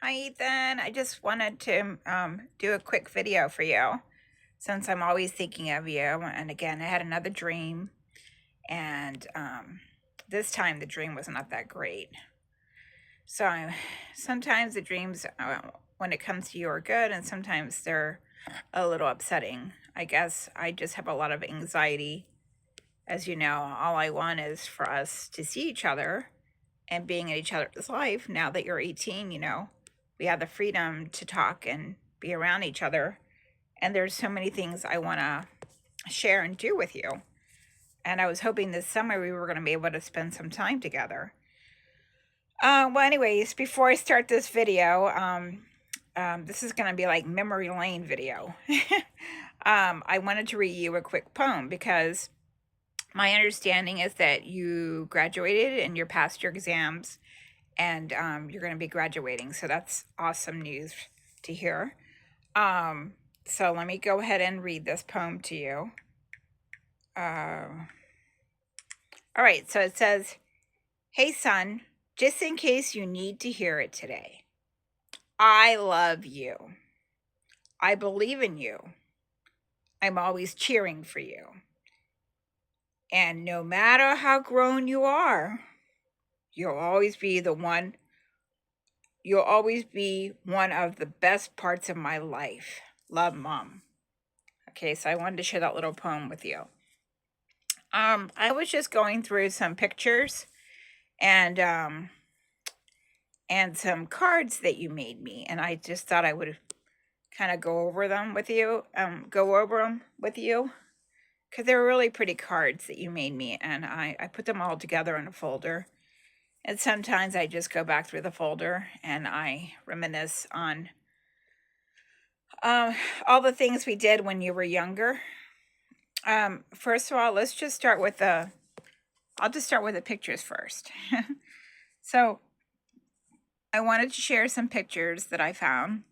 Hi, Ethan. I just wanted to do a quick video for you since I'm always thinking of you. And again, I had another dream, and this time the dream was not that great. So sometimes the dreams, when it comes to you, are good, and sometimes they're a little upsetting. I guess I just have a lot of anxiety. As you know, all I want is for us to see each other and being in each other's life. Now that you're 18, we have the freedom to talk and be around each other. And there's so many things I want to share and do with you. And I was hoping this summer we were going to be able to spend some time together. Well, anyways, before I start this video, this is going to be like memory lane video. I wanted to read you a quick poem because my understanding is that you graduated and you're past your exams, and you're going to be graduating. So that's awesome news to hear. So let me go ahead and read this poem to you. All right, so it says, "Hey, son, just in case you need to hear it today, I love you. I believe in you. I'm always cheering for you. And no matter how grown you are, you'll always be one of the best parts of my life. Love, Mom." Okay, so I wanted to share that little poem with you. I was just going through some pictures and some cards that you made me, and I just thought I would kind of go over them with you. Because they were really pretty cards that you made me, and I put them all together in a folder. And sometimes I just go back through the folder and I reminisce on all the things we did when you were younger. First of all, let's just start with I'll just start with the pictures first. So I wanted to share some pictures that I found.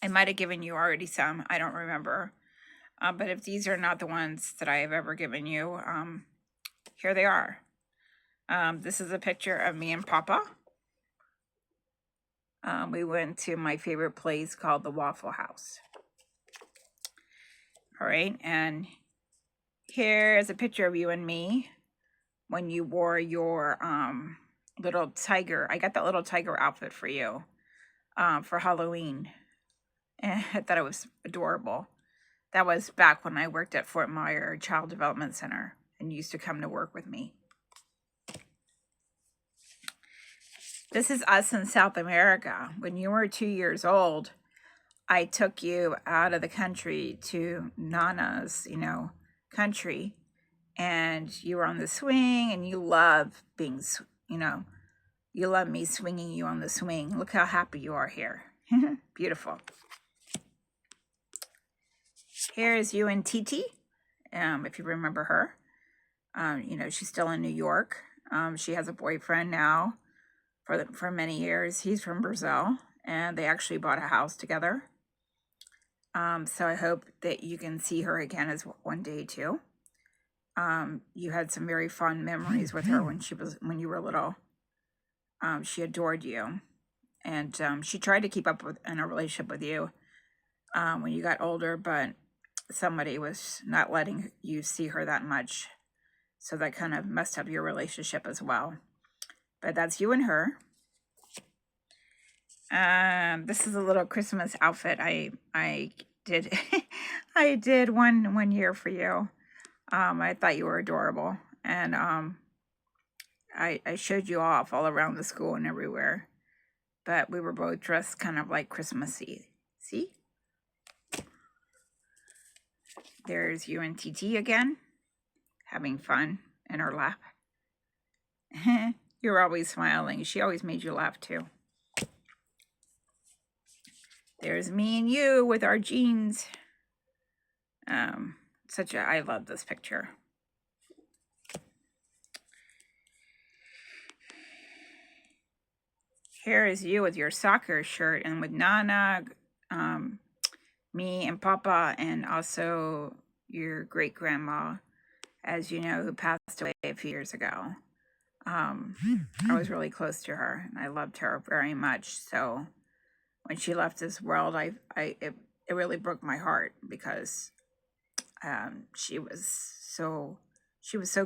I might have given you already some, I don't remember. But if these are not the ones that I have ever given you, here they are. This is a picture of me and Papa. We went to my favorite place called the Waffle House. All right, and here's a picture of you and me when you wore your little tiger. I got that little tiger outfit for you for Halloween. And I thought it was adorable. That was back when I worked at Fort Myer Child Development Center and used to come to work with me. This is us in South America. When you were 2 years old, I took you out of the country to Nana's, country, and you were on the swing, and you love being, you love me swinging you on the swing. Look how happy you are here. Beautiful. Here's you and Titi, if you remember her. She's still in New York. She has a boyfriend now for many years. He's from Brazil, and they actually bought a house together. So I hope that you can see her again as one day too. You had some very fond memories with her when you were little. She adored you, and she tried to keep up in a relationship with you when you got older, but somebody was not letting you see her that much, so that kind of messed up your relationship as well. But that's you and her. This is a little Christmas outfit I did I did one year for you. I thought you were adorable, and I showed you off all around the school and everywhere. But we were both dressed kind of like Christmassy. See? There's you and TT again, having fun in her lap. You're always smiling. She always made you laugh too. There's me and you with our jeans. I love this picture. Here is you with your soccer shirt and with Nana, me and Papa, and also your great grandma, as you know, who passed away a few years ago. I was really close to her, and I loved her very much. So when she left this world, it really broke my heart because she was so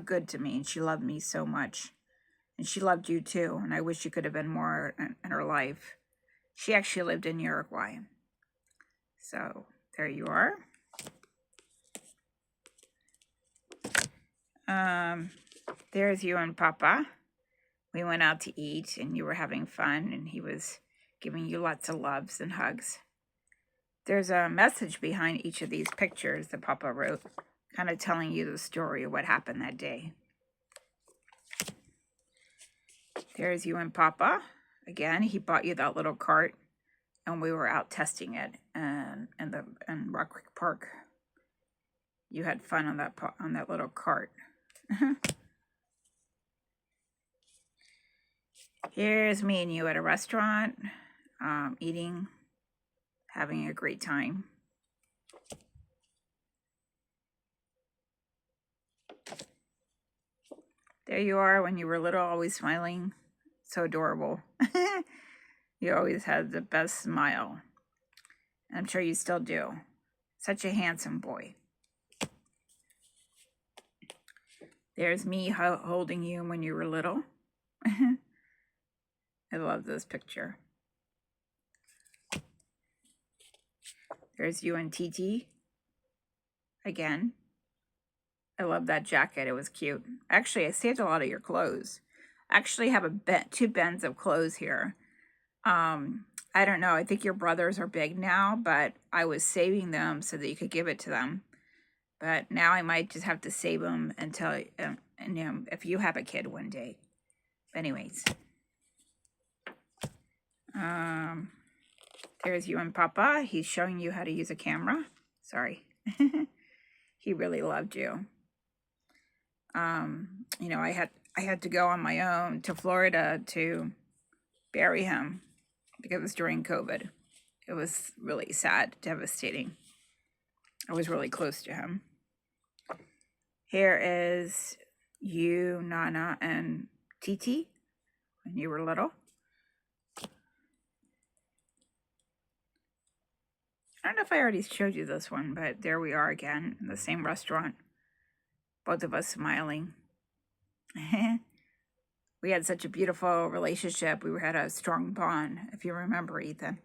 good to me, and she loved me so much, and she loved you too. And I wish you could have been more in her life. She actually lived in Uruguay. So there you are. There's you and Papa. We went out to eat, and you were having fun, and he was giving you lots of loves and hugs. There's a message behind each of these pictures that Papa wrote, kind of telling you the story of what happened that day. There's you and Papa. Again, he bought you that little cart, and we were out testing it in Rock Creek Park. You had fun on that little cart. Here's me and you at a restaurant, eating, having a great time. There you are when you were little, always smiling. So adorable. You always had the best smile. I'm sure you still do. Such a handsome boy. There's me holding you when you were little. I love this picture. There's you and Titi. Again. I love that jacket. It was cute. Actually, I saved a lot of your clothes. I actually have two bins of clothes here. I don't know. I think your brothers are big now, but I was saving them so that you could give it to them. But now I might just have to save them until, if you have a kid one day. But anyways. There's you and Papa. He's showing you how to use a camera. Sorry. He really loved you. I had to go on my own to Florida to bury him because it was during COVID. It was really sad, devastating. I was really close to him. Here is you, Nana, and Titi when you were little. I don't know if I already showed you this one, but there we are again in the same restaurant. Both of us smiling. We had such a beautiful relationship. We had a strong bond, if you remember, Ethan.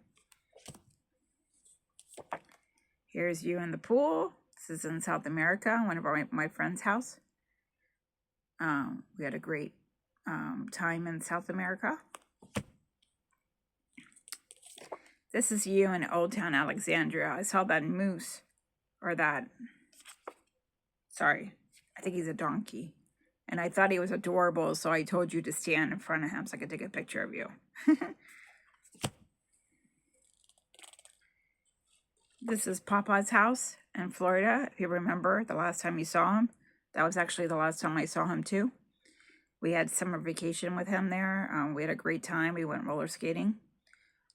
Here's you in the pool. This is in South America, one of my friend's house. We had a great time in South America. This is you in Old Town Alexandria. I saw that moose, or that, sorry, I think he's a donkey. And I thought he was adorable, so I told you to stand in front of him so I could take a picture of you. This is Papa's house in Florida. If you remember the last time you saw him, that was actually the last time I saw him too. We had summer vacation with him there. We had a great time. We went roller skating.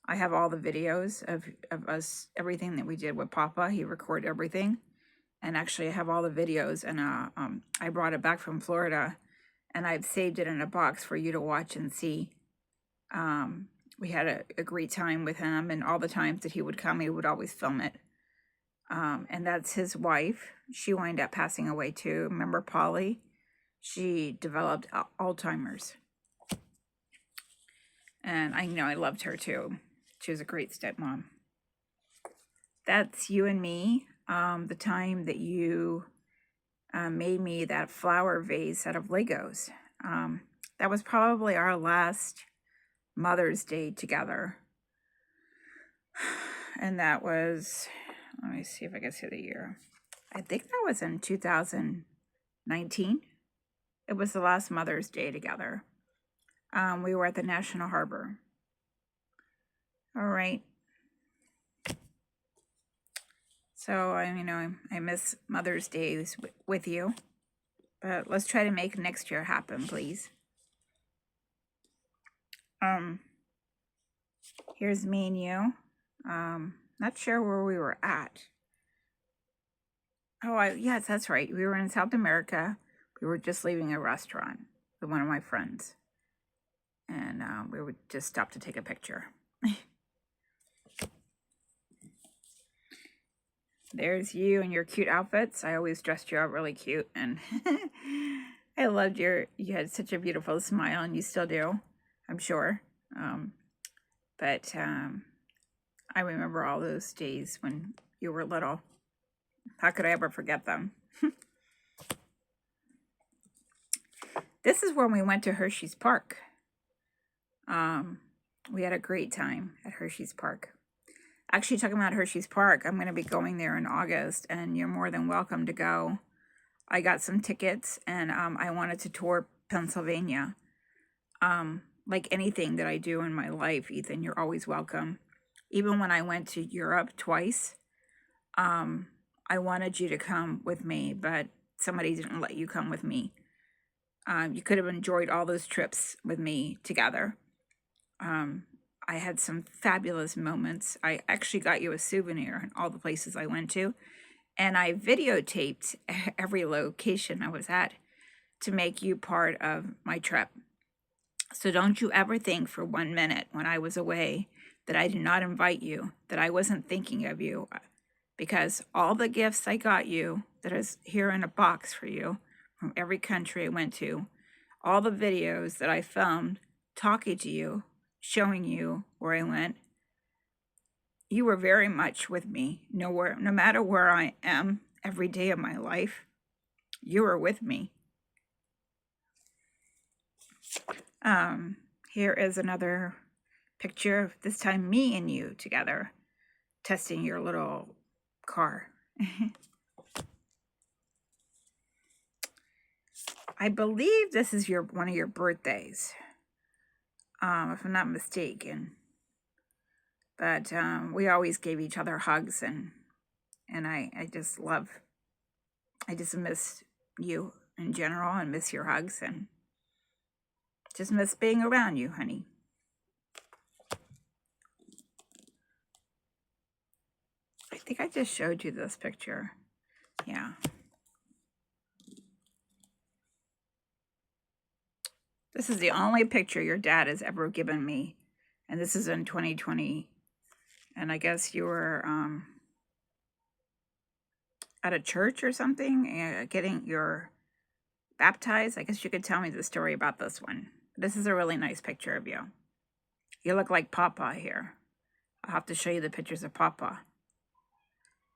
I have all the videos of us, everything that we did with Papa. He recorded everything. And actually I have all the videos, and I brought it back from Florida, and I've saved it in a box for you to watch and see. We had a great time with him, and all the times that he would come, he would always film it. And that's his wife. She wound up passing away too. Remember Polly? She developed Alzheimer's. And I loved her too. She was a great stepmom. That's you and me. The time that you made me that flower vase out of Legos. That was probably our last Mother's Day together. And that was, let me see if I can see the year. I think that was in 2019. It was the last Mother's Day together. We were at the National Harbor. All right. So, I miss Mother's Days with you. But let's try to make next year happen, please. Here's me and you. Not sure where we were at. Oh, yes, that's right. We were in South America. We were just leaving a restaurant. with one of my friends. And we would just stop to take a picture. There's you and your cute outfits. I always dressed you up really cute, and I loved you had such a beautiful smile, and you still do, I'm sure. But I remember all those days when you were little. How could I ever forget them? This is when we went to Hershey's Park. We had a great time at Hershey's Park. Actually, talking about Hershey's Park, I'm going to be going there in August, and you're more than welcome to go. I got some tickets, and I wanted to tour Pennsylvania. Like anything that I do in my life, Ethan, you're always welcome. Even when I went to Europe twice, I wanted you to come with me, but somebody didn't let you come with me. You could have enjoyed all those trips with me together. I had some fabulous moments. I actually got you a souvenir in all the places I went to, and I videotaped every location I was at to make you part of my trip. So don't you ever think for 1 minute when I was away that I did not invite you, that I wasn't thinking of you, because all the gifts I got you that is here in a box for you from every country I went to, all the videos that I filmed talking to you, showing you where I went, you were very much with me. No matter where I am every day of my life, you were with me. Here is another picture of this time me and you together testing your little car. I believe this is one of your birthdays, if I'm not mistaken. But we always gave each other hugs, and I just miss you in general, and miss your hugs, and just miss being around you, honey. I think I just showed you this picture. Yeah. This is the only picture your dad has ever given me, and this is in 2020. And I guess you were at a church or something, getting your baptized. I guess you could tell me the story about this one. This is a really nice picture of you. You look like Papa here. I'll have to show you the pictures of Papa.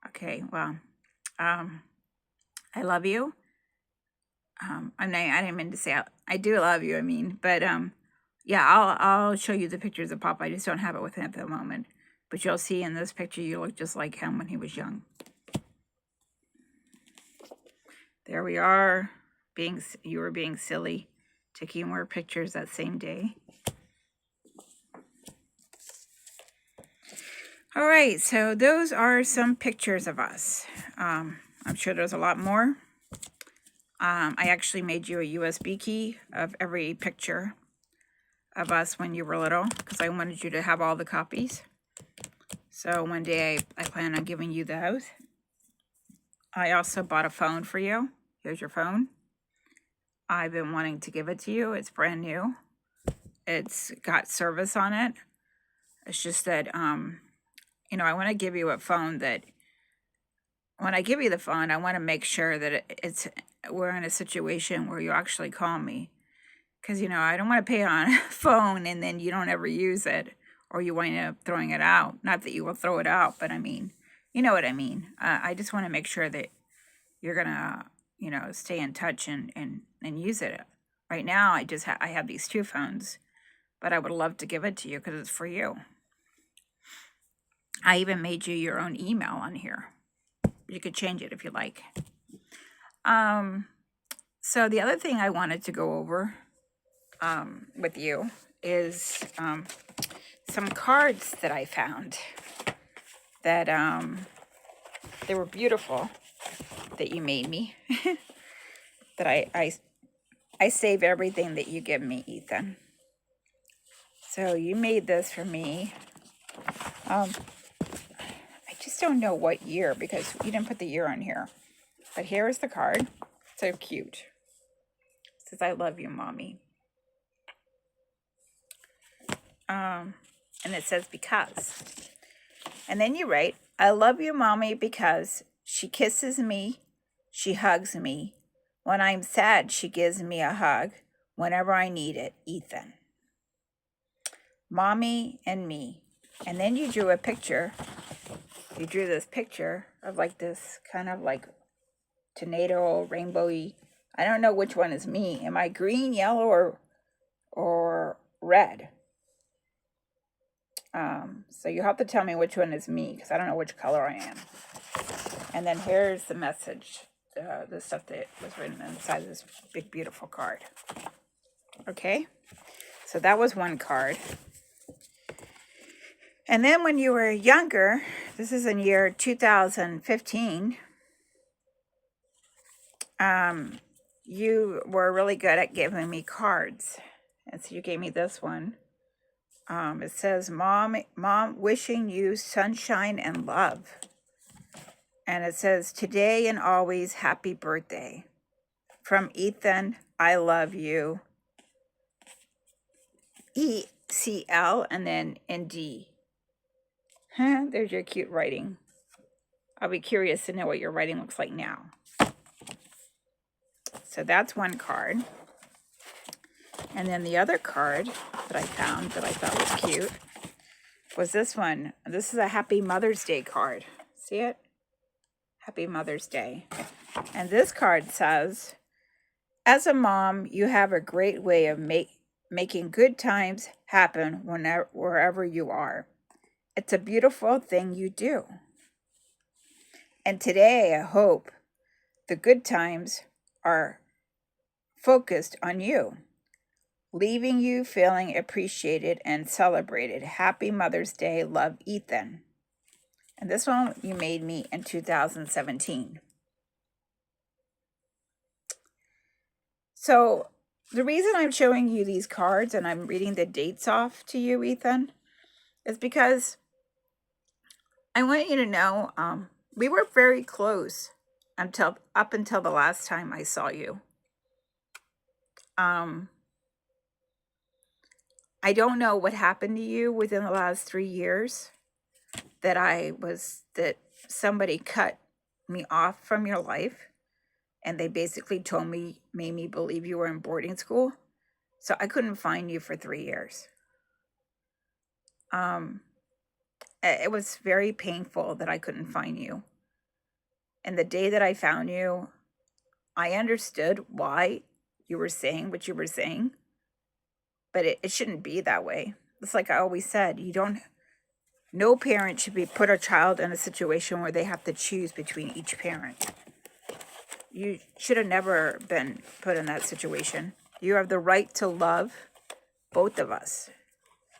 Okay, well, I love you. I didn't mean to say I do love you, I mean, but yeah, I'll show you the pictures of Papa. I just don't have it with him at the moment. But you'll see in this picture, you look just like him when he was young. There we are, you were being silly, taking more pictures that same day. All right, so those are some pictures of us. I'm sure there's a lot more. I actually made you a USB key of every picture of us when you were little, because I wanted you to have all the copies. So one day I plan on giving you those. I also bought a phone for you. Here's your phone. I've been wanting to give it to you. It's brand new. It's got service on it. It's just that, you know, I want to give you a phone that, when I give you the phone, I want to make sure that we're in a situation where you actually call me. Because, you know, I don't want to pay on a phone and then you don't ever use it, or you wind up throwing it out. Not that you will throw it out, but I mean, you know what I mean. I just want to make sure that you're going to, you know, stay in touch and use it. Right now, I have these two phones, but I would love to give it to you because it's for you. I even made you your own email on here. You could change it if you like. So the other thing I wanted to go over with you is some cards that I found that they were beautiful, that you made me. That I save everything that you give me, Ethan. So you made this for me. I just don't know what year, because you didn't put the year on here. But here is the card. So cute. says, I love you, Mommy. And it says, because. And then you write, I love you, Mommy, because she kisses me, she hugs me. When I'm sad, she gives me a hug. Whenever I need it, Ethan. Mommy and me. And then you drew a picture. You drew this picture of like this kind of like tornado, rainbowy. I don't know which one is me. Am I green, yellow, or red? So you have to tell me which one is me, because I don't know which color I am. And then here's the message, the stuff that was written inside this big, beautiful card. Okay? So that was one card. And then when you were younger, this is in year 2015, you were really good at giving me cards. And so you gave me this one. It says, Mom, wishing you sunshine and love. And it says, today and always, happy birthday. From Ethan, I love you. ECL and then ND. There's your cute writing. I'll be curious to know what your writing looks like now. So that's one card. And then the other card that I found that I thought was cute was this one. This is a Happy Mother's Day card. See it? Happy Mother's Day. And this card says, as a mom, you have a great way of making good times happen wherever you are. It's a beautiful thing you do. And today, I hope the good times are focused on you, leaving you feeling appreciated and celebrated. Happy Mother's Day. Love, Ethan. And this one you made me in 2017. So the reason I'm showing you these cards and I'm reading the dates off to you, Ethan, is because I want you to know we were very close up until the last time I saw you. I don't know what happened to you within the last 3 years that somebody cut me off from your life, and they basically made me believe you were in boarding school. So I couldn't find you for 3 years. It was very painful that I couldn't find you. And the day that I found you, I understood why you were saying what you were saying, but it shouldn't be that way. It's like I always said, no parent should put a child in a situation where they have to choose between each parent. You should have never been put in that situation. You have the right to love both of us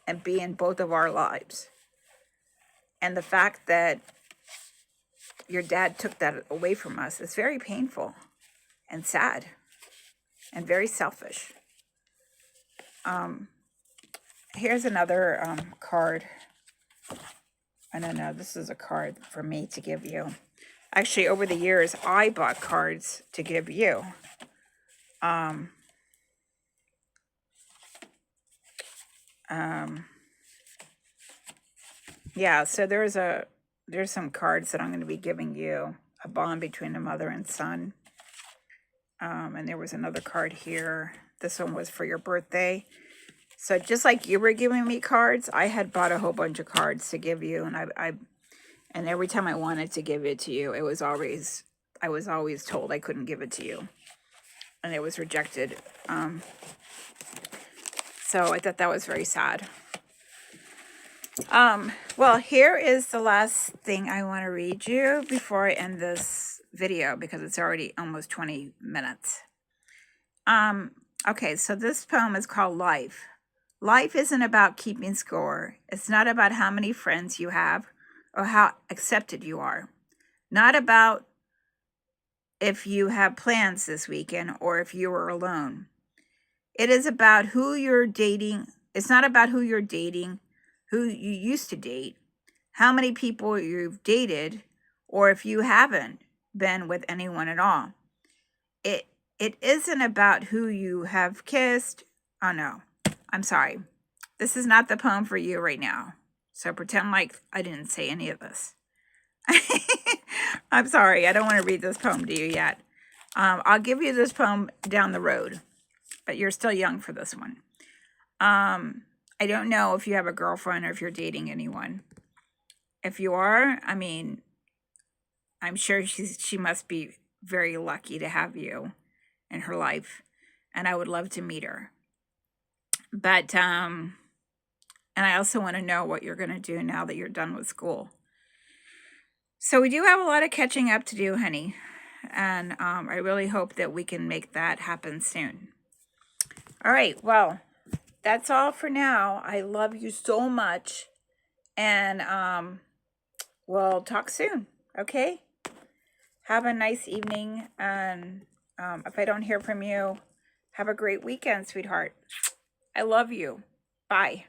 and be in both of our lives. And the fact that your dad took that away from us is very painful and sad and very selfish. Here's another card. I don't know, this is a card for me to give you. Actually, over the years, I bought cards to give you. Yeah, so there's some cards that I'm going to be giving you. A bond between a mother and son. And there was another card here. This one was for your birthday. So just like you were giving me cards, I had bought a whole bunch of cards to give you, and every time I wanted to give it to you, I was always told I couldn't give it to you, and it was rejected. So I thought that was very sad. Well, here is the last thing I want to read you before I end this video, because it's already almost 20 minutes. Okay, so this poem is called Life. Life isn't about keeping score. It's not about how many friends you have or how accepted you are. Not about if you have plans this weekend or if you are alone. It is about who you're dating. It's not about who you're dating, who you used to date, how many people you've dated, or if you haven't been with anyone at all. It it isn't about who you have kissed. Oh no, I'm sorry. This is not the poem for you right now. So pretend like I didn't say any of this. I'm sorry. I don't want to read this poem to you yet. I'll give you this poem down the road, but you're still young for this one. I don't know if you have a girlfriend or if you're dating anyone. If you are, I mean, I'm sure she must be very lucky to have you in her life, and I would love to meet her. But and I also want to know what you're going to do now that you're done with school. So we do have a lot of catching up to do, honey, and I really hope that we can make that happen soon. All right, well, that's all for now. I love you so much, and we'll talk soon, okay? Have a nice evening, and if I don't hear from you, have a great weekend, sweetheart. I love you. Bye.